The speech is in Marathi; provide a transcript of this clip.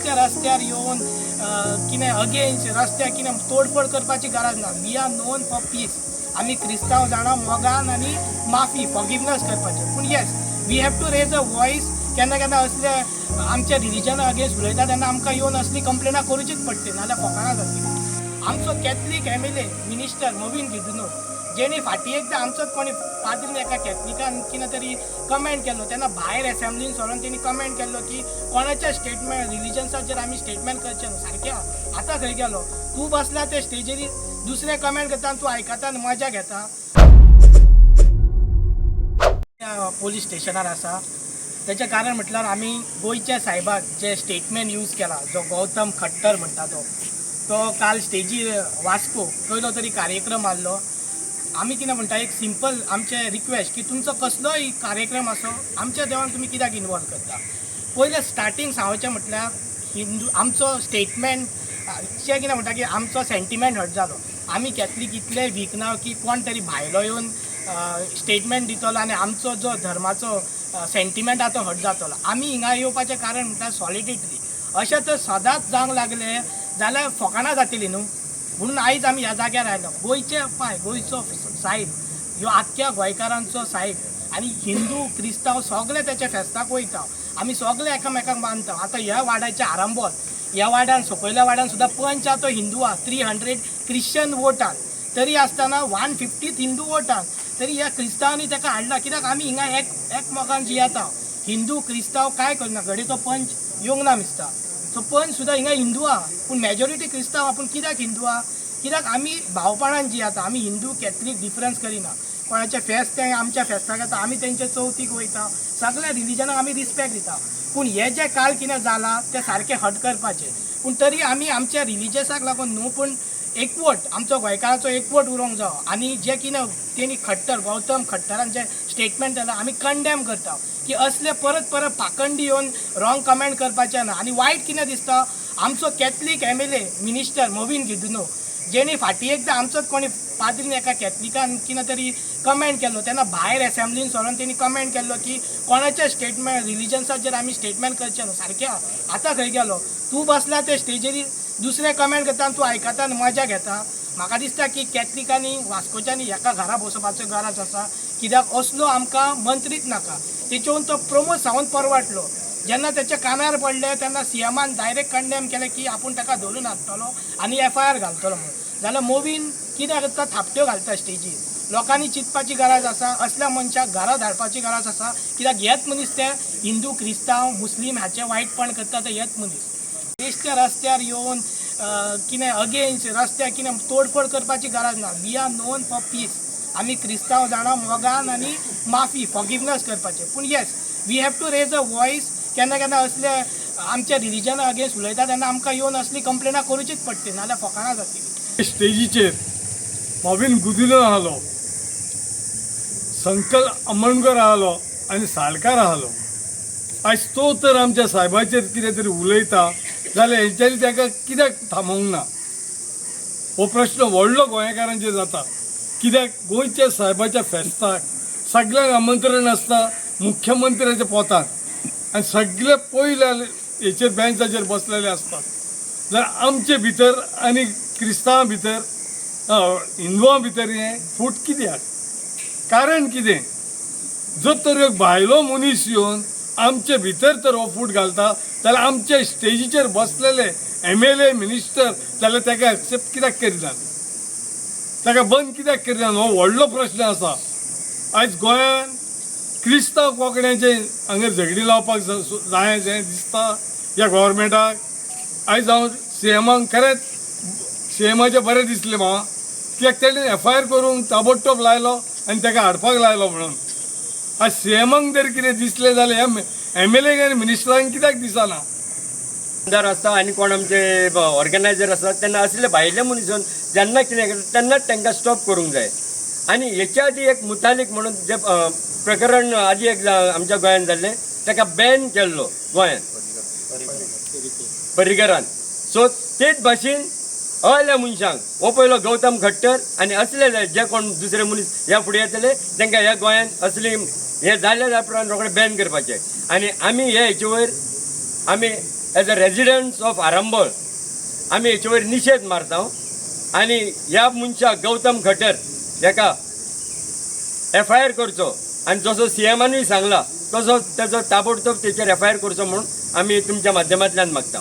बेश्टे रस्त्यार येवन कितें अगेन्स्ट रस्त्यार कितें तोडफोड करपाची गरज ना. We are known for peace. आमी क्रिस्तांव जाणां मोगान आनी माफी फॉरगिवनेस करपाचें. पूण yes we have to raise a voice. केन्ना केन्ना असले आमच्या रिलीजना अगेन्स्ट उलयता तेन्ना आमकां येवन असली कंप्लेनां करूचीच पडटली, नाल्यार फकाणां जातली. आमचो कॅथलीक एमएलए मिनिस्टर मोविन गिदुनो जेणी फाटीं एकदां आमचोच कोणी पाद्रीन एका कॅथलिकान कितें तरी कमेंट केल्लो तेन्ना भायर एसेंब्लीन सोडून तेणी कमेंट केल्लो की कोणाच्या स्टेटमेंट रिलीजन्साचेर आमी स्टेटमेंट करचें न्हू. सारकें आतां खंय गेलो तूं बसला ते स्टेजीर दुसरे कमेंट करता आनी तूं आयकता आनी मजा घेता. पोलीस स्टेशनार आसा तेचें कारण म्हटल्यार आमी गोंयच्या सायबाक जे स्टेटमेंट यूज केला जो गौतम खट्टर म्हणटा तो काल स्टेजीर वास्को पयलो तरी कार्यक्रम आसलो. आमी कितें म्हणटा एक सिंपल आमचें रिक्वेस्ट की तुमचो कसलोय कार्यक्रम आसो आमच्या देवान तुमी कित्याक इनवॉल्व करता. पयलें स्टार्टींग सांगचें म्हटल्यार हिंदू आमचो स्टेटमेंट जे कितें म्हणटा की आमचो सेंटिमेंट हट जालो. आमी कॅथलीक इतले वीक ना की कोण तरी भायलो येवन स्टेटमेंट दितलो आनी आमचो जो धर्माचो सेंटिमेंट आसा तो हट जातलो. आमी हिंगा येवपाचें कारण म्हटल्यार सॉलिडिटी. अशें तर सदांच जावंक लागलें जाल्यार फकाणां जातलीं न्हू. म्हणून आयज आमी ह्या जाग्यार आयलो. गोंयचे गोंयचो सायब ह्यो आख्ख्या गोंयकारांचो सायब आनी हिंदू क्रिस्तांव सगळे तेच्या फेस्ताक वयता. आमी सगळे एकामेकाक मानता. आतां ह्या वाड्याचे आरंबोल ह्या वाड्यान सकयल्या वाड्यान सुद्दां पंच आहा तो हिंदू आहा. 300 क्रिश्चन वोटान तरी आसतना 150 हिंदू वोटान तरी ह्या क्रिस्तांवांनी ताका हाडला. कित्याक आमी हिंगा एकमेकांक जियेता. हिंदू क्रिस्तांव काय करना. घडी तो पंच येवंक ना दिसता. सो पंच सुद्दां हिंगा हिंदू आहा पूण मेजॉरिटी क्रिस्तांव आहा. पूण कित्याक हिंदू आहा कित्याक आमी भावपणान जियेता. आमी हिंदू कॅथलीक डिफरन्स करिना. कोणाचें फेस्त तें आमच्या फेस्ताक येता आमी तेंचे चवथीक वयता. सगळ्या रिलीजनाक आमी रिस्पेक्ट दिता. पूण हे जे काल कितें जालां तें सारकें हट करपाचें. पूण तरी आमी आमच्या रिलीजियसाक लागून न्हू पूण एकवट आमचो गोंयकारांचो एकवट उरोंक जायो. आनी जे कितें तेणी खट्टर गौतम खट्टरान जे स्टेटमेंट केलां आमी कंडेम करता की असले परत पाखंडी येवन रॉंग कमेंट करपाचें ना. आनी वायट कितें दिसता आमचो कॅथलीक एमएलए मिनिस्टर मोविन गिदुनो जेणी फाटीं एकदां आमचोच कोणी पाद्रीन एका कॅथलिकान कितें तरी कमेंट केल्लो तेन्ना भायर एसेंब्लीन सोडून तेणी कमेंट केल्लो की कोणाच्या स्टेटमेंट रिलीजन्साचेर आमी स्टेटमेंट करचें न्हू. सारकें आतां खंय गेलो तूं बसला ते स्टेजीर दुसरे कमेंट करता आनी तूं आयकता आनी मजा घेता. म्हाका दिसता की कॅथलिकांनी वास्कोच्यांनी एका घरा बसोवपाचो गरज आसा. कित्याक असलो आमकां मंत्रीच नाका. तेचेवन तो प्रमोद सावंत परवाडलो. जेन्ना तेच्या कानार पडले तेन्ना सीएमान डायरेक्ट कंडेम केलें की आपूण ताका धरून हाडटलो आनी FIR घालतलो म्हणून. जाल्यार मोवीन कित्याक करता थापट्यो घालता स्टेजीर. लोकांनी चिंतपाची गरज आसा. असल्या मनशाक घरा धाडपाची गरज आसा. कित्याक हेच मनीस ते हिंदू क्रिस्तांव मुस्लीम हाचें वायटपण करता ते हेच मनीस. बेश्टे रस्त्यार येवन कितें अगेन्स्ट रस्त्यार कितें तोडफोड करपाची गरज ना. We are known for peace. आमी क्रिस्तांव जाणां मोगान आनी माफी फॉरगिवनेस करपाचें. पूण yes we have to raise a voice. केन्ना केन्ना असले आमच्या रिलीजना अगेन्स्ट उलयता तेन्ना आमकां येवन असली कंप्लेनां करूचीच पडटली, नाल्यार फकाणां जातली. स्टेजीचेर मोविन गिदुनो आहलो, संकल अमणकर आहलो आनी साळकार आहलो. आयज तो तर आमच्या सायबाचेर कितें तरी उलयता जाल्यार हेंच्यांनी ताका कित्याक थांबोवंक ना हो प्रश्न व्हडलो गोंयकारांचेर जाता. कित्याक गोंयच्या सायबाच्या फेस्ताक सगळ्यांक आमंत्रण आसता मुख्यमंत्र्याच्या पोतान आनी सगळे पयल्या हेचेर बेंचाचेर बसलेले आसतात. जाल्यार आमचे भितर आनी क्रिस्तांवां भितर हिंदुवां भितर हें फूट कित्याक? कारण कितें? जर तर एक भायलो मनीस येवन आमचे भितर तर हो फूट घालता जाल्यार आमच्या स्टेजीचेर बसलेले MLA मिनिस्टर जाल्यार ताका एक्सेप्ट कित्याक करिनात? ताका बंद कित्याक करिनात? हो व्हडलो प्रश्न आसा. आयज गोंयान क्रिस्तांव कोंकण्याचे हांगा झगडी लावपाक जाय अशें दिसता ह्या गव्हर्मेंटाक. आयज हांव CMाक खरेंच CMाचें बरें दिसलें म्हाका कित्याक तेणें FIR करूंक ताबडतोब लायलो आनी ताका हाडपाक लायलो म्हणून. आज CMाक जर कितें दिसलें जाल्यार ह्या MLA आनी मिनिस्टरांक कित्याक दिसना? आमदार आसता आनी कोण आमचे ऑर्गनायझर आसतात तेन्ना असले भायले मनीस येवन जेन्ना कितें करता तेन्नाच तांकां स्टॉप करूंक जाय. आनी हेच्या आदी एक मुतालीक म्हणून जे प्रकरण आदी एक आमच्या गोंयांत जाल्लें ताका बॅन केल्लो गोंयांत पर्रीकरान. सो तेच भाशेन असल्या मनशांक हो पयलो गौतम खट्टर आनी असले जे कोण दुसरे मनीस ह्या फुडें येतले तांकां ह्या गोंयांत असली हे जाल्या प्रमाणे रोखडें बॅन करपाचें. आनी आमी हे हेचे वयर आमी एज अ रेजिडेंट्स ऑफ आरंबोळ आमी हेचे वयर निशेध मारता आनी ह्या मनशाक गौतम खटर हेका FIR करचो आनी जसो CMानूय सांगला तसो तेजो ताबडतोब तेचेर FIR करचो म्हणून आमी तुमच्या माध्यमांतल्यान मागता.